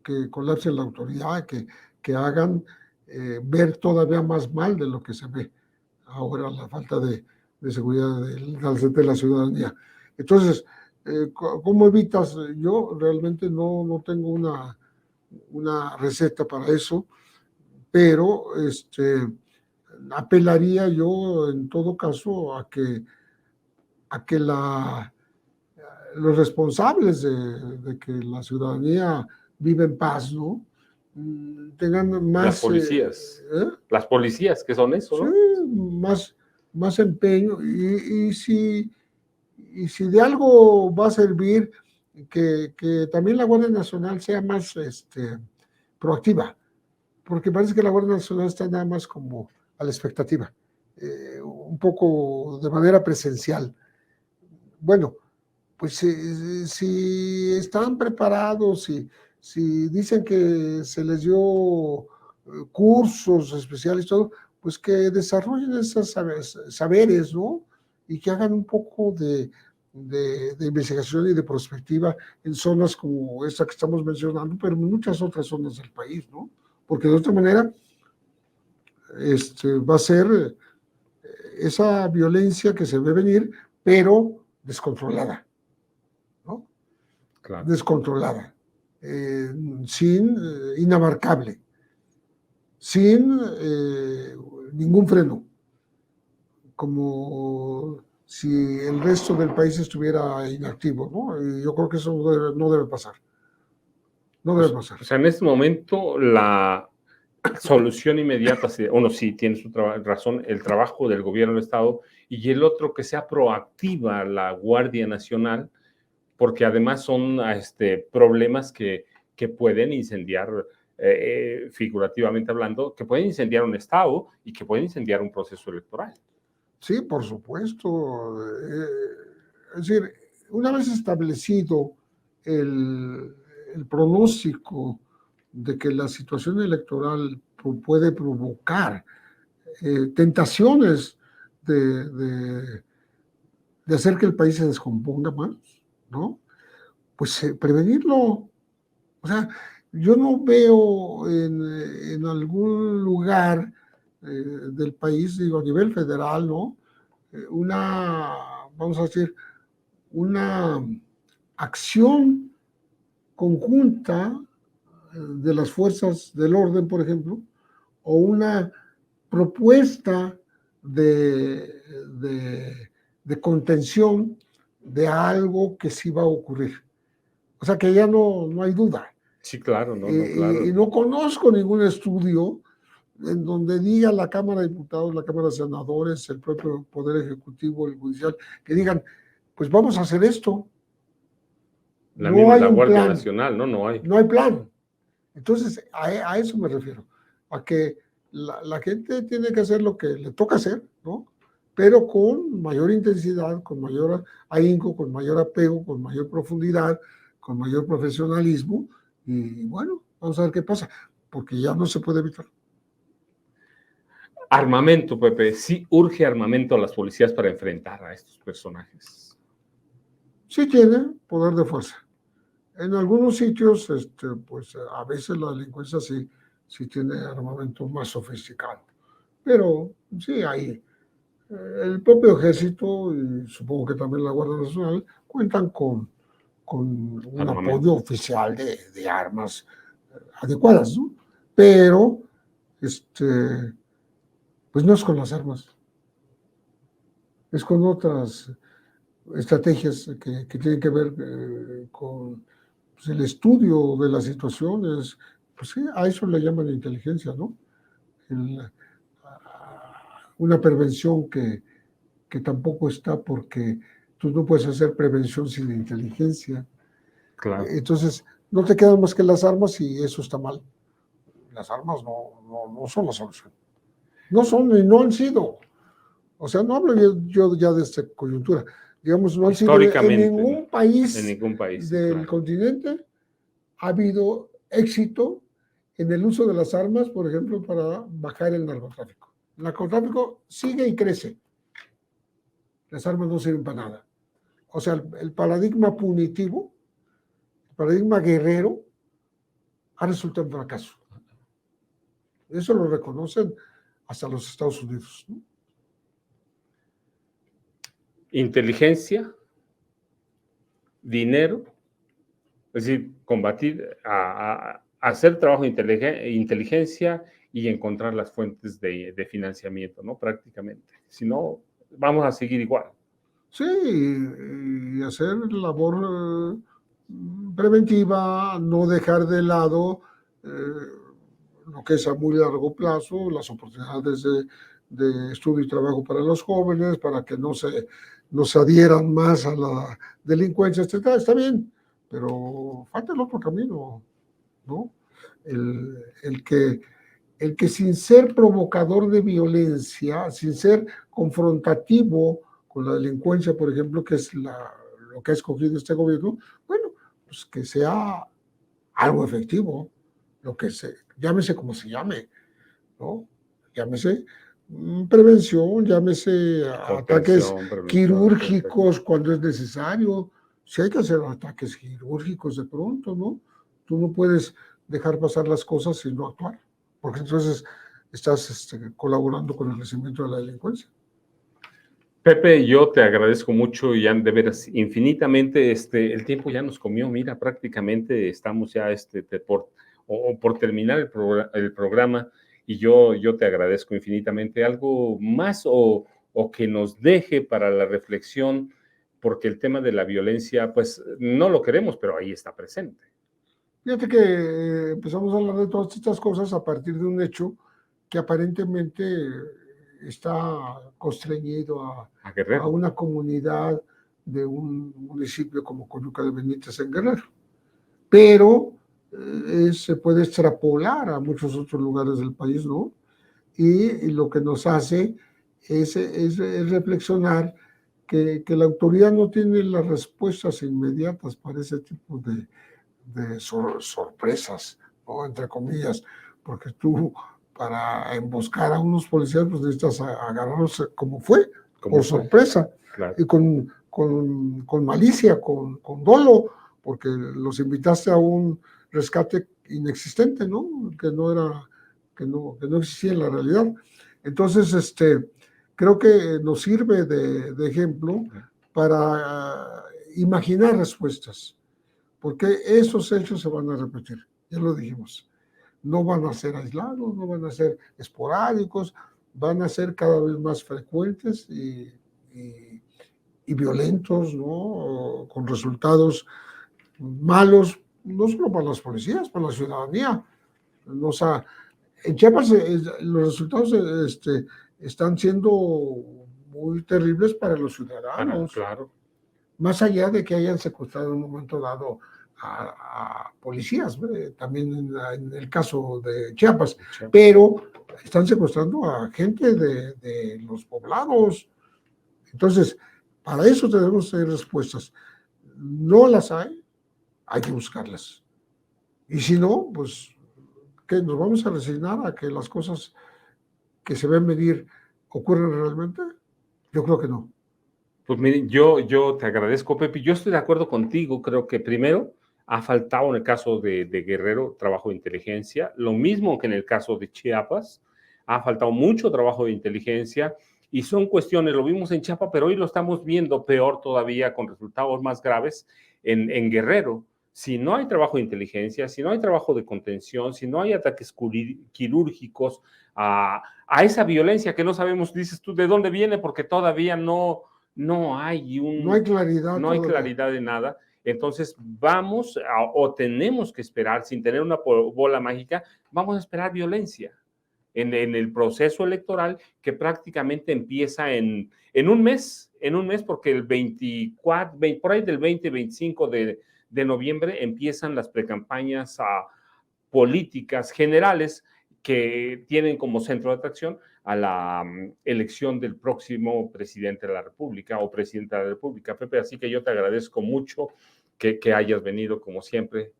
que colapsen la autoridad, que hagan ver todavía más mal de lo que se ve ahora la falta de seguridad de la ciudadanía. Entonces, ¿cómo evitas? Yo realmente no tengo una receta para eso, pero apelaría yo en todo caso a que los responsables de que la ciudadanía vive en paz, ¿no? Tengan más... Las policías. Las policías, que son eso, ¿no? Sí, más empeño. Y si de algo va a servir que también la Guardia Nacional sea más proactiva, porque parece que la Guardia Nacional está nada más como a la expectativa, un poco de manera presencial. Bueno, pues si están preparados, si dicen que se les dio cursos especiales, todo, pues que desarrollen esos saberes, ¿no? Y que hagan un poco de investigación y de prospectiva en zonas como esta que estamos mencionando, pero en muchas otras zonas del país, ¿no? Porque de otra manera va a ser esa violencia que se ve venir, pero descontrolada, ¿no? Claro. Descontrolada, inabarcable, sin ningún freno, como si el resto del país estuviera inactivo, ¿no? Y yo creo que eso no debe pasar. No debe pasar. O sea, en este momento la solución inmediata, uno sí tiene su razón, el trabajo del gobierno del Estado, y el otro que sea proactiva la Guardia Nacional, porque además son problemas que pueden incendiar, figurativamente hablando, que pueden incendiar un Estado y que pueden incendiar un proceso electoral. Sí, por supuesto. Es decir, una vez establecido el pronóstico de que la situación electoral puede provocar tentaciones de hacer que el país se descomponga más, ¿no? Pues prevenirlo. O sea, yo no veo en algún lugar del país, digo, a nivel federal, ¿no? Vamos a decir, una acción conjunta de las fuerzas del orden, por ejemplo, o una propuesta de contención de algo que sí va a ocurrir. O sea que ya no hay duda. Sí, claro, claro. Y no conozco ningún estudio en donde diga la Cámara de Diputados, la Cámara de Senadores, el propio Poder Ejecutivo, el Judicial, que digan, pues vamos a hacer esto. La Guardia plan. Nacional, no hay. No hay plan. Entonces, a eso me refiero, a que la gente tiene que hacer lo que le toca hacer, ¿no? Pero con mayor intensidad, con mayor ahínco, con mayor apego, con mayor profundidad, con mayor profesionalismo, y bueno, vamos a ver qué pasa, porque ya no se puede evitar. Armamento, Pepe, sí urge armamento a las policías para enfrentar a estos personajes. Sí tiene poder de fuerza. En algunos sitios, pues a veces la delincuencia sí tiene armamento más sofisticado, pero sí hay. El propio ejército y supongo que también la Guardia Nacional cuentan con un apoyo oficial de armas adecuadas, ¿no? Pero, pues no es con las armas, es con otras estrategias que tienen que ver con pues, el estudio de las situaciones, pues sí, a eso le llaman inteligencia, ¿no? Una prevención que tampoco está porque tú no puedes hacer prevención sin inteligencia. Claro. Entonces, no te quedan más que las armas y eso está mal. Las armas no son la solución. No son y no han sido. O sea, no hablo yo ya de esta coyuntura. Digamos, no han sido en ningún país del continente ha habido éxito en el uso de las armas, por ejemplo, para bajar el narcotráfico. El narcotráfico sigue y crece. Las armas no sirven para nada. O sea, el paradigma punitivo, el paradigma guerrero, ha resultado un fracaso. Eso lo reconocen hasta los Estados Unidos, ¿no? Inteligencia, dinero, es decir, combatir, hacer trabajo de inteligencia y encontrar las fuentes de financiamiento, ¿no? Prácticamente. Si no, vamos a seguir igual. O Sí, y hacer labor preventiva, no dejar de lado lo que es a muy largo plazo, las oportunidades de estudio y trabajo para los jóvenes, para que no se adhieran más a la delincuencia, etcétera. Está bien, pero falta el otro camino, ¿no? El, el que, el que sin ser provocador de violencia, sin ser confrontativo con la delincuencia, por ejemplo, que es lo que ha escogido este gobierno, bueno, pues que sea algo efectivo, lo que se, llámese como se llame, ¿no? Llámese prevención, llámese ataques Contención, prevención, perfecto. quirúrgicos cuando es necesario. Si hay que hacer ataques quirúrgicos de pronto, ¿no? Tú no puedes dejar pasar las cosas sin no actuar, porque entonces estás colaborando con el crecimiento de la delincuencia. Pepe, yo te agradezco mucho y de veras infinitamente, el tiempo ya nos comió, mira, prácticamente estamos ya por terminar el programa y yo te agradezco infinitamente. ¿Algo más o que nos deje para la reflexión? Porque el tema de la violencia, pues no lo queremos, pero ahí está presente. Fíjate que empezamos a hablar de todas estas cosas a partir de un hecho que aparentemente está constreñido a una comunidad de un municipio como Coyuca de Benítez en Guerrero. Pero se puede extrapolar a muchos otros lugares del país, ¿no? Y lo que nos hace es reflexionar que la autoridad no tiene las respuestas inmediatas para ese tipo de sorpresas, ¿no? Entre comillas, porque tú para emboscar a unos policías pues necesitas agarrarlos como fue, por sorpresa, claro. y con malicia, con dolo, porque los invitaste a un rescate inexistente, ¿no? Que no existía en la realidad. Entonces, creo que nos sirve de ejemplo para imaginar respuestas, porque esos hechos se van a repetir, ya lo dijimos. No van a ser aislados, no van a ser esporádicos, van a ser cada vez más frecuentes y violentos, ¿no? Con resultados malos, no solo para las policías, para la ciudadanía. O sea, en Chiapas los resultados están siendo muy terribles para los ciudadanos. Claro. Más allá de que hayan secuestrado en un momento dado a policías, también en el caso de Chiapas, pero están secuestrando a gente de los poblados. Entonces, para eso tenemos que tener respuestas. No las hay que buscarlas. Y si no, pues, ¿qué? ¿Nos vamos a resignar a que las cosas que se ven venir ocurren realmente? Yo creo que no. Pues miren, yo te agradezco, Pepe. Yo estoy de acuerdo contigo. Creo que primero ha faltado en el caso de Guerrero trabajo de inteligencia, lo mismo que en el caso de Chiapas. Ha faltado mucho trabajo de inteligencia y son cuestiones, lo vimos en Chiapas, pero hoy lo estamos viendo peor todavía con resultados más graves en Guerrero. Si no hay trabajo de inteligencia, si no hay trabajo de contención, si no hay ataques quirúrgicos a esa violencia que no sabemos, dices tú, de dónde viene, porque todavía no hay claridad. No hay claridad de nada. Entonces vamos o tenemos que esperar, sin tener una bola mágica, vamos a esperar violencia en el proceso electoral que prácticamente empieza en un mes, porque el 24, por ahí del 20-25 de noviembre empiezan las precampañas políticas generales que tienen como centro de atracción a la elección del próximo presidente de la República o presidenta de la República. Pepe, así que yo te agradezco mucho que hayas venido como siempre.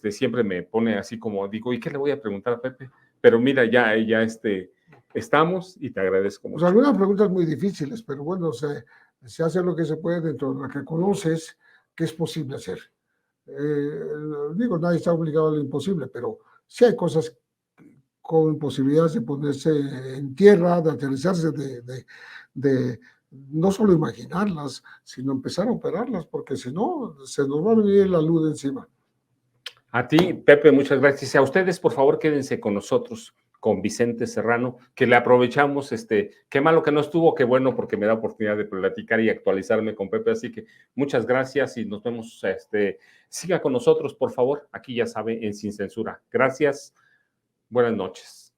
Siempre me pone así como digo, ¿y qué le voy a preguntar a Pepe? Pero mira, ya estamos y te agradezco mucho. Pues algunas preguntas muy difíciles, pero bueno, se hace lo que se puede dentro de lo que conoces que es posible hacer. Digo, nadie está obligado a lo imposible, pero sí hay cosas con posibilidades de ponerse en tierra, de aterrizarse, de no solo imaginarlas, sino empezar a operarlas, porque si no, se nos va a venir la luz de encima. A ti, Pepe, muchas gracias. Y a ustedes, por favor, quédense con nosotros. con Vicente Serrano, que le aprovechamos, qué malo que no estuvo, qué bueno porque me da oportunidad de platicar y actualizarme con Pepe, así que muchas gracias y nos vemos, siga con nosotros, por favor, aquí ya sabe, en Sin Censura. Gracias, buenas noches.